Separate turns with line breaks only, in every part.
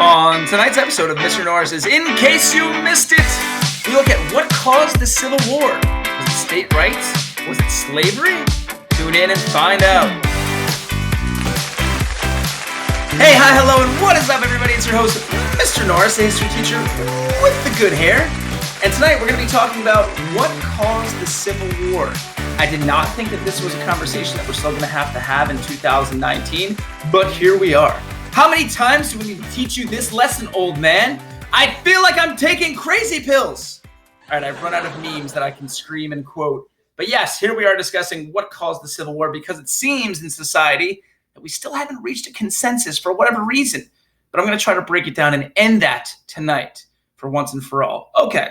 On tonight's episode of Mr. Norris's In Case You Missed It, we look at what caused the Civil War. Was it state rights? Was it slavery? Tune in and find out. Hey, hi, hello, and what is up, everybody? It's your host, Mr. Norris, the history teacher with the good hair. And tonight we're going to be talking about what caused the Civil War. I did not think that this was a conversation that we're still going to have in 2019, but here we are. How many times do we need to teach you this lesson, old man? I feel like I'm taking crazy pills. All right, I've run out of memes that I can scream and quote. But yes, here we are discussing what caused the Civil War, because it seems in society that we still haven't reached a consensus for whatever reason. But I'm going to try to break it down and end that tonight for once and for all. Okay,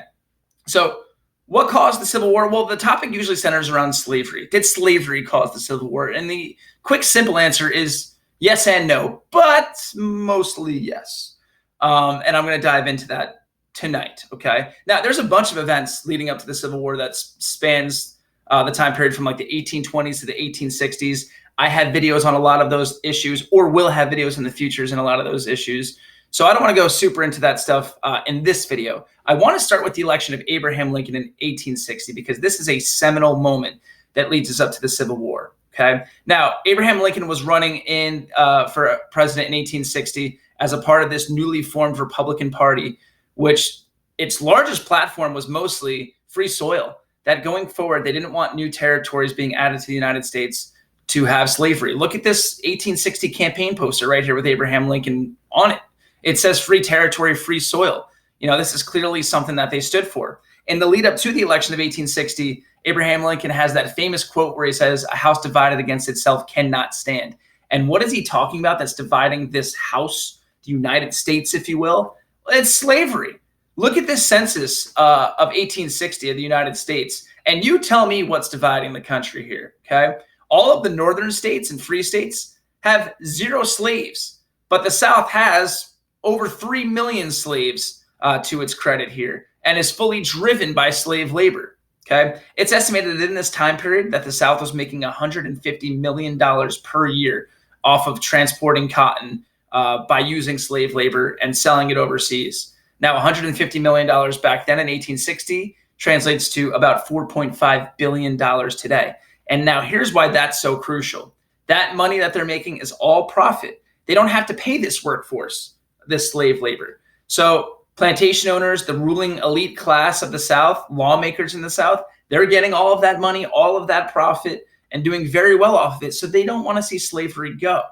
so what caused the Civil War? Well, the topic usually centers around slavery. Did slavery cause the Civil War? And the quick, simple answer is yes and no, but mostly yes. And I'm going to dive into that tonight, okay? Now, there's a bunch of events leading up to the Civil War that spans the time period from like the 1820s to the 1860s. I had videos on a lot of those issues, or will have videos in the futures in a lot of those issues. So I don't want to go super into that stuff in this video. I want to start with the election of Abraham Lincoln in 1860, because this is a seminal moment that leads us up to the Civil War. Okay. Now, Abraham Lincoln was running in for president in 1860 as a part of this newly formed Republican Party, which its largest platform was mostly free soil. That going forward, they didn't want new territories being added to the United States to have slavery. Look at this 1860 campaign poster right here with Abraham Lincoln on it. It says free territory, free soil. You know, this is clearly something that they stood for. In the lead up to the election of 1860, Abraham Lincoln has that famous quote where he says, "A house divided against itself cannot stand." And what is he talking about that's dividing this house, the United States, if you will? It's slavery. Look at this census of 1860 of the United States, and you tell me what's dividing the country here, okay? All of the northern states and free states have 0 slaves, but the South has over 3 million slaves to its credit here, and is fully driven by slave labor. Okay, it's estimated that in this time period that the South was making $150 million per year off of transporting cotton by using slave labor and selling it overseas. Now, $150 million back then in 1860 translates to about $4.5 billion today. And now here's why that's so crucial. That money that they're making is all profit. They don't have to pay this workforce, this slave labor. So plantation owners, the ruling elite class of the South, lawmakers in the South, they're getting all of that money, all of that profit, and doing very well off of it. So they don't want to see slavery go.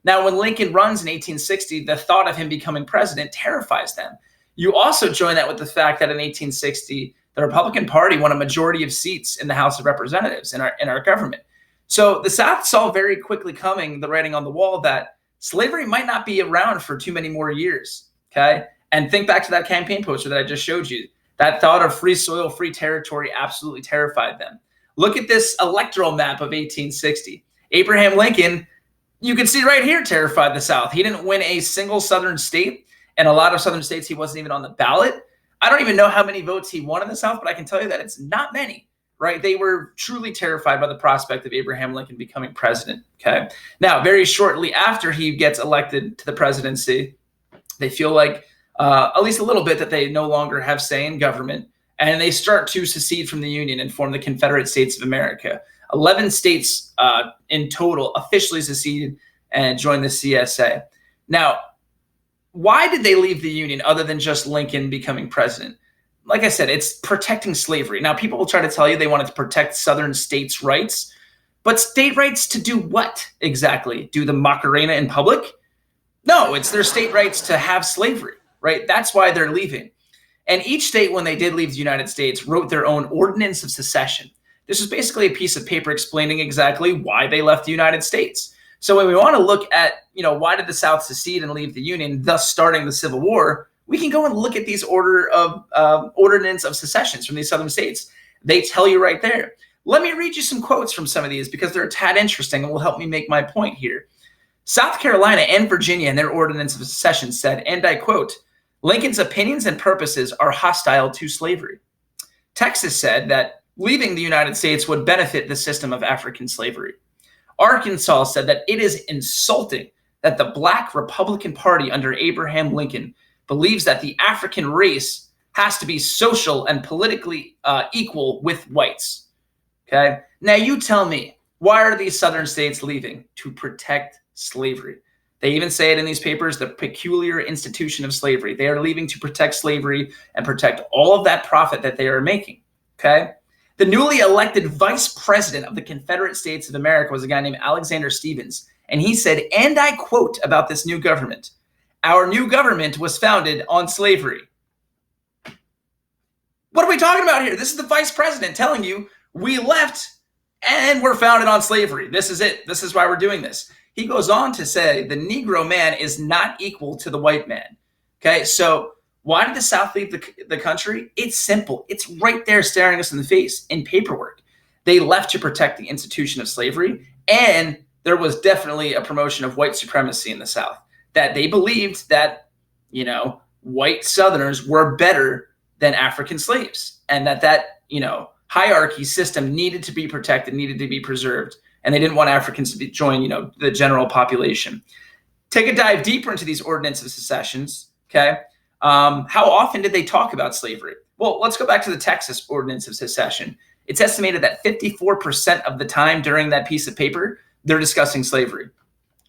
Now, when Lincoln runs in 1860, the thought of him becoming president terrifies them. You also join that with the fact that in 1860, the Republican Party won a majority of seats in the House of Representatives in our government. So the South saw very quickly coming the writing on the wall that slavery might not be around for too many more years. Okay. And think back to that campaign poster that I just showed you. That thought of free soil, free territory absolutely terrified them. Look at this electoral map of 1860. Abraham Lincoln, you can see right here, terrified the South. He didn't win a single southern state. And a lot of southern states, he wasn't even on the ballot. I don't even know how many votes he won in the South, but I can tell you that it's not many, right? They were truly terrified by the prospect of Abraham Lincoln becoming president, okay? Now, very shortly after he gets elected to the presidency, they feel like at least a little bit that they no longer have say in government, and they start to secede from the Union and form the Confederate States of America. 11 states in total officially seceded and joined the CSA. Now, why did they leave the Union other than just Lincoln becoming president? Like I said, it's protecting slavery. Now, people will try to tell you they wanted to protect Southern states' rights, but state rights to do what exactly? Do the Macarena in public? No, it's their state rights to have slavery, right? That's why they're leaving. And each state, when they did leave the United States, wrote their own ordinance of secession. This is basically a piece of paper explaining exactly why they left the United States. So when we want to look at, why did the South secede and leave the Union, thus starting the Civil War, we can go and look at these ordinance of secessions from these southern states. They tell you right there. Let me read you some quotes from some of these because they're a tad interesting and will help me make my point here. South Carolina and Virginia in their ordinance of secession said, and I quote, "Lincoln's opinions and purposes are hostile to slavery." Texas said that leaving the United States would benefit the system of African slavery. Arkansas said that it is insulting that the Black Republican Party under Abraham Lincoln believes that the African race has to be social and politically equal with whites. Okay? Now you tell me, why are these southern states leaving? To protect slavery. They even say it in these papers, the peculiar institution of slavery. They are leaving to protect slavery and protect all of that profit that they are making. Okay? The newly elected vice president of the Confederate States of America was a guy named Alexander Stephens. And he said, and I quote about this new government, "Our new government was founded on slavery." What are we talking about here? This is the vice president telling you we left and we're founded on slavery. This is it. This is why we're doing this. He goes on to say the Negro man is not equal to the white man. Okay, so why did the South leave the country? It's simple. It's right there staring us in the face in paperwork. They left to protect the institution of slavery, and there was definitely a promotion of white supremacy in the South, that they believed that, white Southerners were better than African slaves, and that hierarchy system needed to be protected, needed to be preserved, and they didn't want Africans to join, the general population. Take a dive deeper into these ordinances of secessions, okay? How often did they talk about slavery? Well, let's go back to the Texas Ordinance of Secession. It's estimated that 54% of the time during that piece of paper, they're discussing slavery.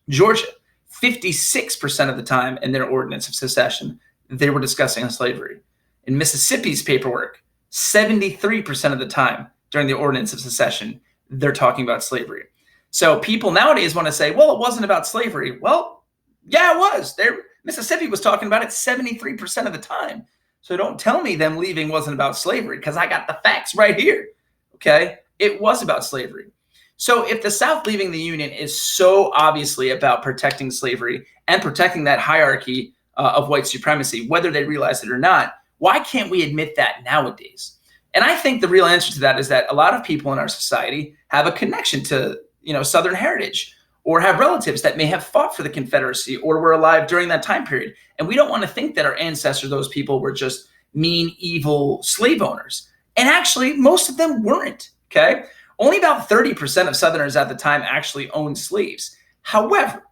Georgia, 56% of the time in their Ordinance of Secession, they were discussing slavery. In Mississippi's paperwork, 73% of the time during the Ordinance of Secession, they're talking about slavery. So people nowadays want to say, well, it wasn't about slavery. Well, yeah, it was. Mississippi was talking about it 73% of the time. So don't tell me them leaving wasn't about slavery, because I got the facts right here. Okay? It was about slavery. So if the South leaving the Union is so obviously about protecting slavery and protecting that hierarchy of white supremacy, whether they realize it or not, why can't we admit that nowadays? And I think the real answer to that is that a lot of people in our society have a connection to, Southern heritage, or have relatives that may have fought for the Confederacy or were alive during that time period. And we don't want to think that our ancestors, those people, were just mean, evil slave owners. And actually, most of them weren't, okay? Only about 30% of Southerners at the time actually owned slaves. However,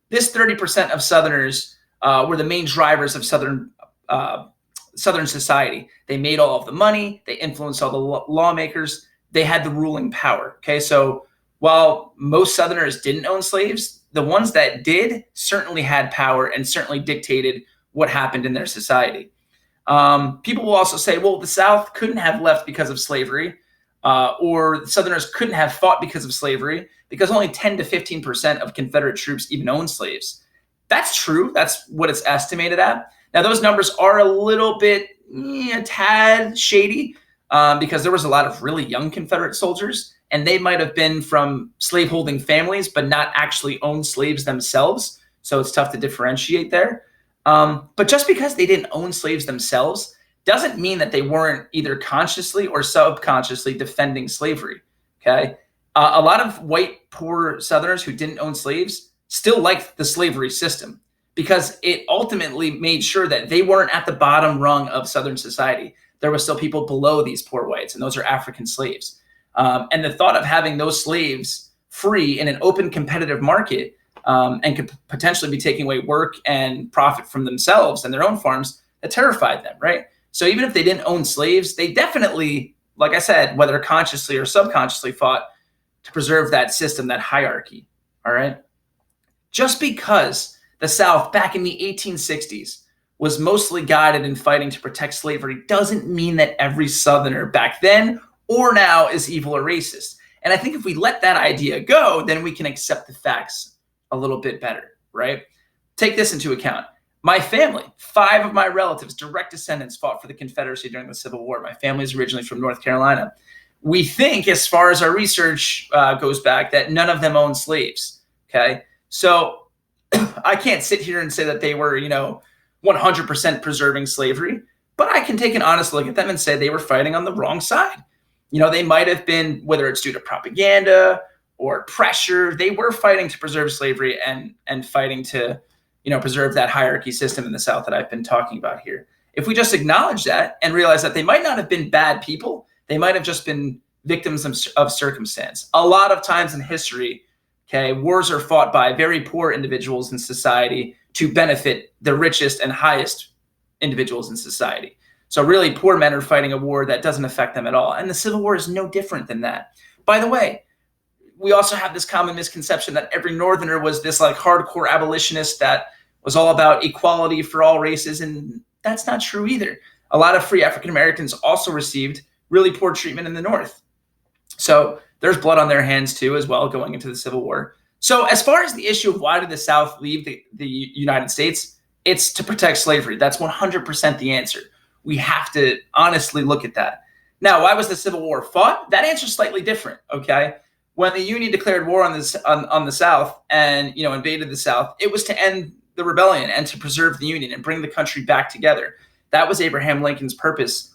this 30% of Southerners were the main drivers of Southern society. They made all of the money. They influenced all the lawmakers. They had the ruling power. Okay, so while most Southerners didn't own slaves, the ones that did certainly had power and certainly dictated what happened in their society. People will also say, well, the South couldn't have left because of slavery, or Southerners couldn't have fought because of slavery, because only 10 to 15% of Confederate troops even owned slaves. That's true. That's what it's estimated at. Now, those numbers are a little bit, a tad shady, because there was a lot of really young Confederate soldiers, and they might have been from slaveholding families, but not actually owned slaves themselves. So it's tough to differentiate there. But just because they didn't own slaves themselves doesn't mean that they weren't either consciously or subconsciously defending slavery. Okay, a lot of white poor Southerners who didn't own slaves still liked the slavery system, because it ultimately made sure that they weren't at the bottom rung of Southern society. There were still people below these poor whites, and those are African slaves. And the thought of having those slaves free in an open competitive market, and could potentially be taking away work and profit from themselves and their own farms, that terrified them, right? So even if they didn't own slaves, they definitely, like I said, whether consciously or subconsciously, fought to preserve that system, that hierarchy, all right? Just because the South back in the 1860s was mostly guided in fighting to protect slavery doesn't mean that every Southerner back then or now is evil or racist. And I think if we let that idea go, then we can accept the facts a little bit better, right? Take this into account. My family, 5 of my relatives, direct descendants, fought for the Confederacy during the Civil War. My family is originally from North Carolina. We think, as far as our research goes back, that none of them owned slaves, okay? So I can't sit here and say that they were, 100% preserving slavery, but I can take an honest look at them and say they were fighting on the wrong side. They might have been, whether it's due to propaganda or pressure, they were fighting to preserve slavery and fighting to, preserve that hierarchy system in the South that I've been talking about here. If we just acknowledge that and realize that they might not have been bad people, they might have just been victims of circumstance. A lot of times in history, Okay, wars are fought by very poor individuals in society to benefit the richest and highest individuals in society. So really, poor men are fighting a war that doesn't affect them at all. And the Civil War is no different than that. By the way, we also have this common misconception that every Northerner was this like hardcore abolitionist that was all about equality for all races, and that's not true either. A lot of free African Americans also received really poor treatment in the North. So there's blood on their hands too as well going into the Civil War. So as far as the issue of why did the South leave the United States, it's to protect slavery. That's 100% the answer. We have to honestly look at that. Now, why was the Civil War fought? That answer is slightly different, okay? When the Union declared war on the South and invaded the South, it was to end the rebellion and to preserve the Union and bring the country back together. That was Abraham Lincoln's purpose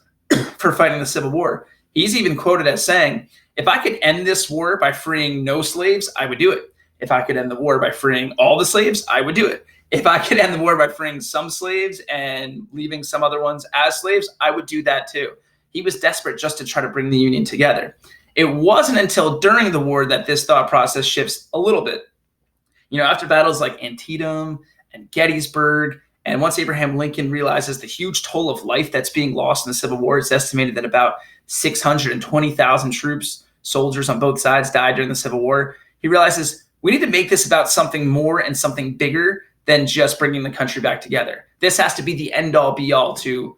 for fighting the Civil War. He's even quoted as saying, if I could end this war by freeing no slaves, I would do it. If I could end the war by freeing all the slaves, I would do it. If I could end the war by freeing some slaves and leaving some other ones as slaves, I would do that too. He was desperate just to try to bring the Union together. It wasn't until during the war that this thought process shifts a little bit. After battles like Antietam and Gettysburg, and once Abraham Lincoln realizes the huge toll of life that's being lost in the Civil War, it's estimated that about 620,000 troops, soldiers on both sides died during the Civil War. He realizes we need to make this about something more and something bigger than just bringing the country back together. This has to be the end-all, be-all to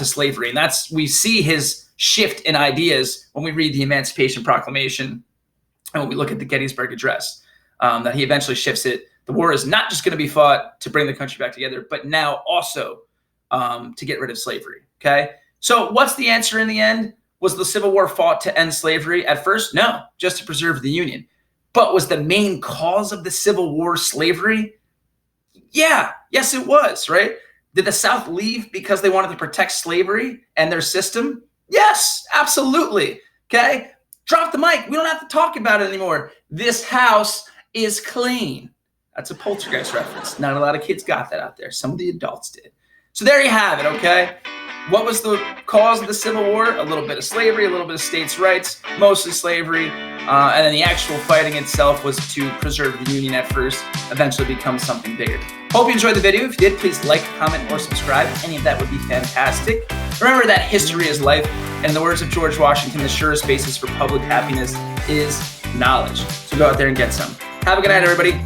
slavery. And we see his shift in ideas when we read the Emancipation Proclamation and when we look at the Gettysburg Address, that he eventually shifts it. The war is not just going to be fought to bring the country back together, but now also to get rid of slavery. Okay. So what's the answer in the end? Was the Civil War fought to end slavery at first? No, just to preserve the Union. But was the main cause of the Civil War slavery? Yeah, yes, it was, right? Did the South leave because they wanted to protect slavery and their system? Yes, absolutely. Okay, drop the mic. We don't have to talk about it anymore. This house is clean. That's a Poltergeist reference. Not a lot of kids got that out there. Some of the adults did. So there you have it, okay? What was the cause of the Civil War? A little bit of slavery, a little bit of states' rights, mostly slavery. And then the actual fighting itself was to preserve the Union at first, eventually become something bigger. Hope you enjoyed the video. If you did, please like, comment, or subscribe. Any of that would be fantastic. Remember that history is life. And in the words of George Washington, the surest basis for public happiness is knowledge. So go out there and get some. Have a good night, everybody.